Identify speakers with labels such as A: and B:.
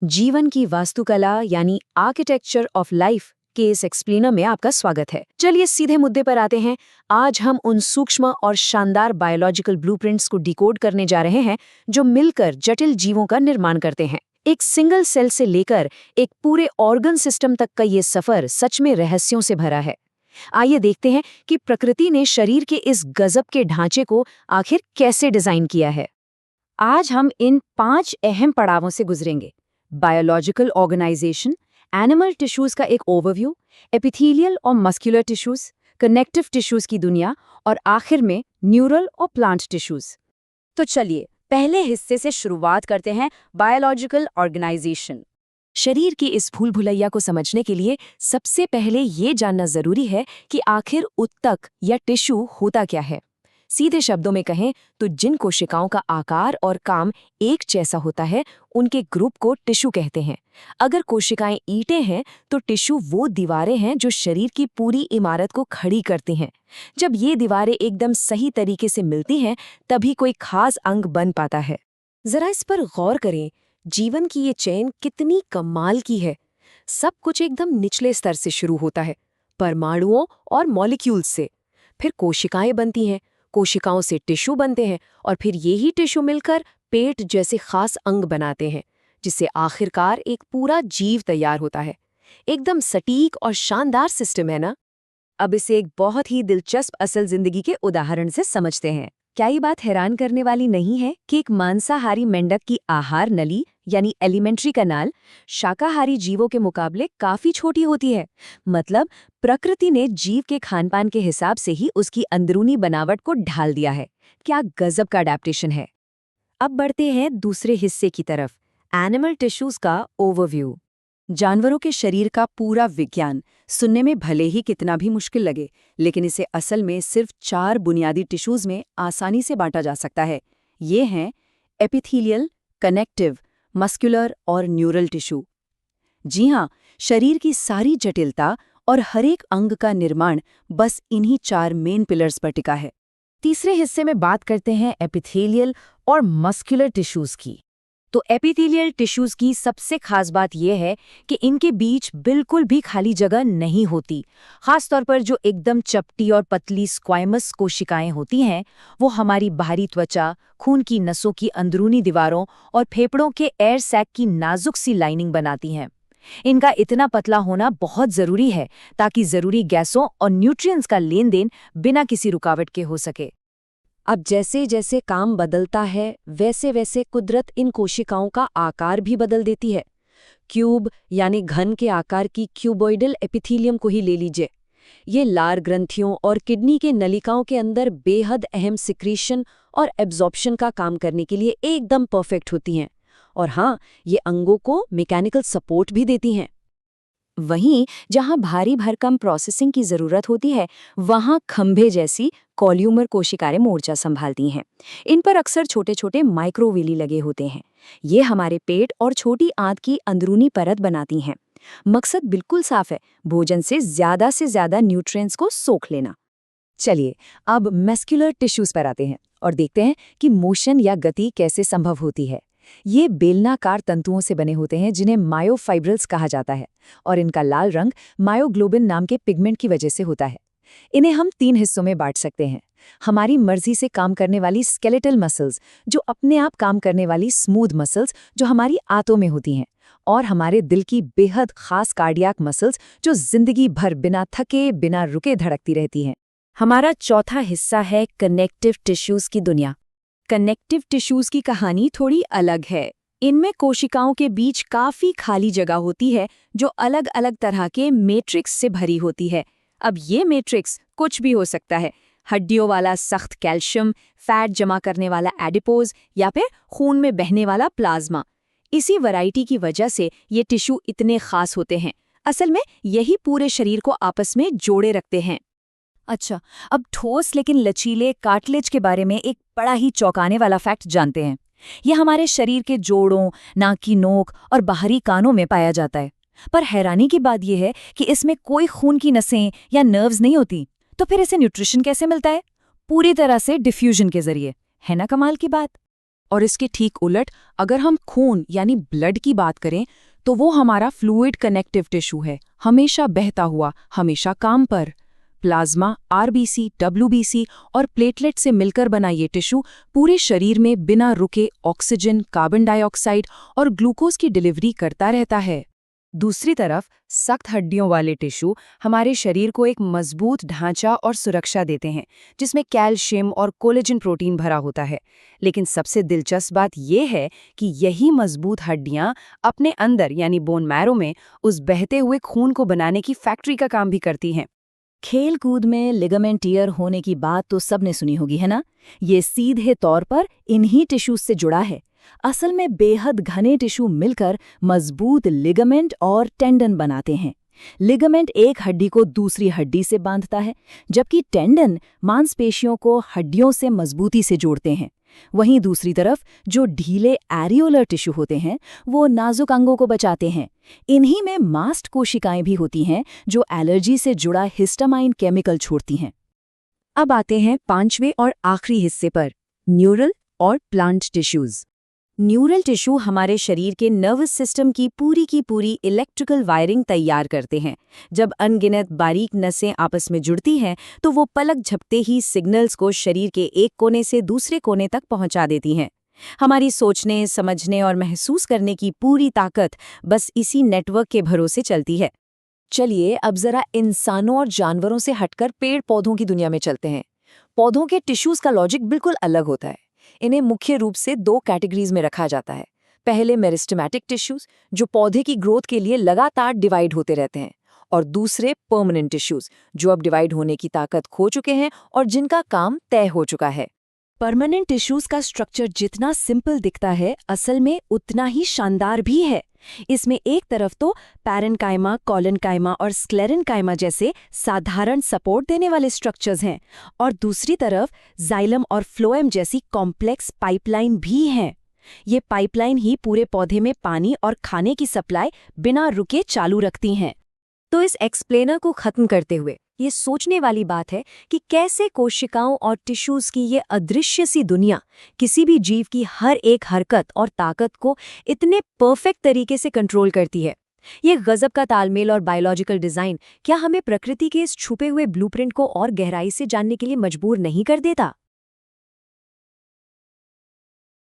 A: जीवन की वास्तुकला यानी आर्किटेक्चर ऑफ लाइफ के इस एक्सप्लेनर में आपका स्वागत है। चलिए सीधे मुद्दे पर आते हैं। आज हम उन सूक्ष्म और शानदार बायोलॉजिकल ब्लूप्रिंट्स को डिकोड करने जा रहे हैं जो मिलकर जटिल जीवों का निर्माण करते हैं। एक सिंगल सेल से लेकर एक पूरे ऑर्गन सिस्टम तक का ये सफर सच में रहस्यों से भरा है। आइए देखते हैं कि प्रकृति ने शरीर के इस गजब के ढांचे को आखिर कैसे डिजाइन किया है। आज हम इन 5 अहम पड़ावों से गुजरेंगे। बायोलॉजिकल ऑर्गेनाइजेशन, एनिमल टिश्यूज का एक ओवरव्यू, एपिथेलियल और मस्कुलर टिश्यूज, कनेक्टिव टिश्यूज की दुनिया और आखिर में न्यूरल और प्लांट टिश्यूज। तो चलिए पहले हिस्से से शुरुआत करते हैं, बायोलॉजिकल ऑर्गेनाइजेशन। शरीर की इस भूल भुलैया को समझने के लिए सबसे पहले ये जानना जरूरी है कि आखिर ऊतक या टिश्यू होता क्या है। सीधे शब्दों में कहें तो जिन कोशिकाओं का आकार और काम एक जैसा होता है उनके ग्रुप को टिश्यू कहते हैं। अगर कोशिकाएं ईंटें हैं तो टिश्यू वो दीवारें हैं जो शरीर की पूरी इमारत को खड़ी करती हैं। जब ये दीवारें एकदम सही तरीके से मिलती हैं तभी कोई खास अंग बन पाता है। जरा इस पर गौर करें, जीवन की ये चेन कितनी कमाल की है। सब कुछ एकदम निचले स्तर से शुरू होता है, परमाणुओं और मॉलिक्यूल्स से। फिर कोशिकाएं बनती हैं, कोशिकाओं से टिश्यू बनते हैं और फिर यही टिश्यू मिलकर पेट जैसे खास अंग बनाते हैं, जिससे आखिरकार एक पूरा जीव तैयार होता है। एकदम सटीक और शानदार सिस्टम है ना। अब इसे एक बहुत ही दिलचस्प असल जिंदगी के उदाहरण से समझते हैं। क्या ये बात हैरान करने वाली नहीं है कि एक मांसाहारी मेंढक की आहार नली यानी एलिमेंट्री कनाल शाकाहारी जीवों के मुकाबले काफी छोटी होती है। मतलब प्रकृति ने जीव के खानपान के हिसाब से ही उसकी अंदरूनी बनावट को ढाल दिया है। क्या गजब का अडैप्टेशन है। अब बढ़ते हैं दूसरे हिस्से की तरफ, एनिमल टिश्यूज का ओवरव्यू। जानवरों के शरीर का पूरा विज्ञान सुनने में भले ही कितना भी मुश्किल लगे, लेकिन इसे असल में सिर्फ 4 बुनियादी टिश्यूज में आसानी से बांटा जा सकता है। ये हैं एपिथेलियल, कनेक्टिव, मस्कुलर और न्यूरल टिश्यू। जी हाँ, शरीर की सारी जटिलता और हर एक अंग का निर्माण बस इन्हीं 4 मेन पिलर्स पर टिका है। तीसरे हिस्से में बात करते हैं एपिथेलियल और मस्कुलर टिश्यूज की। तो एपिथेलियल टिश्यूज की सबसे खास बात यह है कि इनके बीच बिल्कुल भी खाली जगह नहीं होती। खासतौर पर जो एकदम चपटी और पतली स्क्वायमस कोशिकाएं होती हैं, वो हमारी बाहरी त्वचा, खून की नसों की अंदरूनी दीवारों और फेफड़ों के एयर सैक की नाजुक सी लाइनिंग बनाती हैं। इनका इतना पतला होना बहुत जरूरी है ताकि जरूरी गैसों और न्यूट्रिएंट्स का लेन देन बिना किसी रुकावट के हो सके। अब जैसे जैसे काम बदलता है वैसे वैसे कुदरत इन कोशिकाओं का आकार भी बदल देती है। क्यूब यानी घन के आकार की क्यूबॉइडल एपिथेलियम को ही ले लीजिए। ये लार ग्रंथियों और किडनी के नलिकाओं के अंदर बेहद अहम सिक्रीशन और एब्जॉर्प्शन का काम करने के लिए एकदम परफेक्ट होती हैं। और हाँ, ये अंगों को मैकेनिकल सपोर्ट भी देती हैं। वहीं जहां भारी भरकम प्रोसेसिंग की जरूरत होती है, वहां खंभे जैसी कॉल्यूमर कोशिकाएं मोर्चा संभालती हैं। इन पर अक्सर छोटे छोटे माइक्रोविली लगे होते हैं। ये हमारे पेट और छोटी आंत की अंदरूनी परत बनाती हैं। मकसद बिल्कुल साफ है, भोजन से ज्यादा न्यूट्रिएंट्स को सोख लेना। चलिए अब मस्कुलर टिश्यूज पर आते हैं और देखते हैं कि मोशन या गति कैसे संभव होती है। ये बेलनाकार तंतुओं से बने होते हैं जिन्हें मायोफाइब्रिल्स कहा जाता है और इनका लाल रंग मायोग्लोबिन नाम के पिगमेंट की वजह से होता है। इन्हें हम 3 हिस्सों में बांट सकते हैं। हमारी मर्जी से काम करने वाली स्केलेटल मसल्स, जो अपने आप काम करने वाली स्मूथ मसल्स जो हमारी आंतों में होती हैं, और हमारे दिल की बेहद खास कार्डियक मसल्स जो जिंदगी भर बिना थके बिना रुके धड़कती रहती हैं। हमारा चौथा हिस्सा है कनेक्टिव टिश्यूज की दुनिया। कनेक्टिव टिश्यूज की कहानी थोड़ी अलग है। इनमें कोशिकाओं के बीच काफी खाली जगह होती है जो अलग अलग तरह के मैट्रिक्स से भरी होती है। अब ये मैट्रिक्स कुछ भी हो सकता है, हड्डियों वाला सख्त कैल्शियम, फैट जमा करने वाला एडिपोज या फिर खून में बहने वाला प्लाज्मा। इसी वैरायटी की वजह से ये टिश्यू इतने खास होते हैं। असल में यही पूरे शरीर को आपस में जोड़े रखते हैं। अच्छा, अब ठोस लेकिन लचीले कार्टिलेज के बारे में एक बड़ा ही चौंकाने वाला फैक्ट जानते हैं। यह हमारे शरीर के जोड़ों, नाक की नोक और बाहरी कानों में पाया जाता है। पर हैरानी की बात यह है कि इसमें कोई खून की नसें या नर्व्स नहीं होती। तो फिर इसे न्यूट्रिशन कैसे मिलता है? पूरी तरह से डिफ्यूजन के जरिए। है ना कमाल की बात।
B: और इसके ठीक उलट अगर हम खून यानी ब्लड की बात करें तो वो हमारा फ्लूइड कनेक्टिव टिश्यू है, हमेशा बहता हुआ, हमेशा काम पर। प्लाज्मा, आरबीसी, डब्ल्यूबीसी और प्लेटलेट से मिलकर बना ये टिश्यू पूरे शरीर में बिना रुके ऑक्सीजन, कार्बन डाइऑक्साइड और ग्लूकोज की डिलीवरी करता रहता है।
A: दूसरी तरफ सख्त हड्डियों वाले टिश्यू हमारे शरीर को एक मजबूत ढांचा और सुरक्षा देते हैं, जिसमें कैल्शियम और कोलेजन प्रोटीन भरा होता है। लेकिन सबसे दिलचस्प बात यह है कि यही मजबूत हड्डियां अपने अंदर यानी बोन मैरो में उस बहते हुए खून को बनाने की फैक्ट्री का काम भी करती हैं।
C: खेल कूद में लिगामेंट टियर होने की बात तो सबने सुनी होगी, है ना? ये सीधे तौर पर इन्हीं टिश्यूज से जुड़ा है। असल में बेहद घने टिश्यू मिलकर मजबूत लिगामेंट और टेंडन बनाते हैं। लिगामेंट एक हड्डी को दूसरी हड्डी से बांधता है, जबकि टेंडन मांसपेशियों को हड्डियों से मजबूती से जोड़ते हैं। वहीं दूसरी तरफ जो ढीले एरियोलर टिश्यू होते हैं वो नाजुक अंगों को बचाते हैं। इन्हीं में मास्ट कोशिकाएं भी होती हैं जो एलर्जी से जुड़ा हिस्टामाइन केमिकल छोड़ती हैं।
A: अब आते हैं पांचवें और आखिरी हिस्से पर, न्यूरल और प्लांट टिश्यूज। न्यूरल टिश्यू हमारे शरीर के नर्वस सिस्टम की पूरी इलेक्ट्रिकल वायरिंग तैयार करते हैं। जब अनगिनत बारीक नसें आपस में जुड़ती हैं तो वो पलक झपकते ही सिग्नल्स को शरीर के एक कोने से दूसरे कोने तक पहुंचा देती हैं। हमारी सोचने, समझने और महसूस करने की पूरी ताकत बस इसी नेटवर्क के भरोसे चलती है। चलिए अब जरा इंसानों और जानवरों से हटकर पेड़ पौधों की दुनिया में चलते हैं। पौधों के टिश्यूज का लॉजिक बिल्कुल अलग होता है। इन्हें मुख्य रूप से दो कैटेगरीज में रखा जाता है। पहले मेरिस्टेमेटिक टिश्यूज, जो पौधे की ग्रोथ के लिए लगातार डिवाइड होते रहते हैं, और दूसरे परमानेंट टिश्यूज, जो अब डिवाइड होने की ताकत खो चुके हैं और जिनका काम तय हो चुका है।
C: परमानेंट टिश्यूज का स्ट्रक्चर जितना सिंपल दिखता है, असल में उतना ही शानदार भी है। इसमें एक तरफ तो पैरेन्काइमा, कॉलेनकाइमा और स्क्लेरेन्काइमा जैसे साधारण सपोर्ट देने वाले स्ट्रक्चर्स हैं, और दूसरी तरफ जाइलम और फ्लोएम जैसी कॉम्प्लेक्स पाइपलाइन भी हैं। ये पाइपलाइन ही पूरे पौधे में पानी और खाने की सप्लाई बिना रुके चालू रखती हैं।
A: तो इस एक्सप्लेनर को खत्म करते हुए ये सोचने वाली बात है कि कैसे कोशिकाओं और टिश्यूज की ये अदृश्य सी दुनिया किसी भी जीव की हर एक हरकत और ताकत को इतने परफेक्ट तरीके से कंट्रोल करती है। ये गजब का तालमेल और बायोलॉजिकल डिजाइन क्या हमें प्रकृति के इस छुपे हुए ब्लूप्रिंट को और गहराई से जानने के लिए मजबूर नहीं कर देता?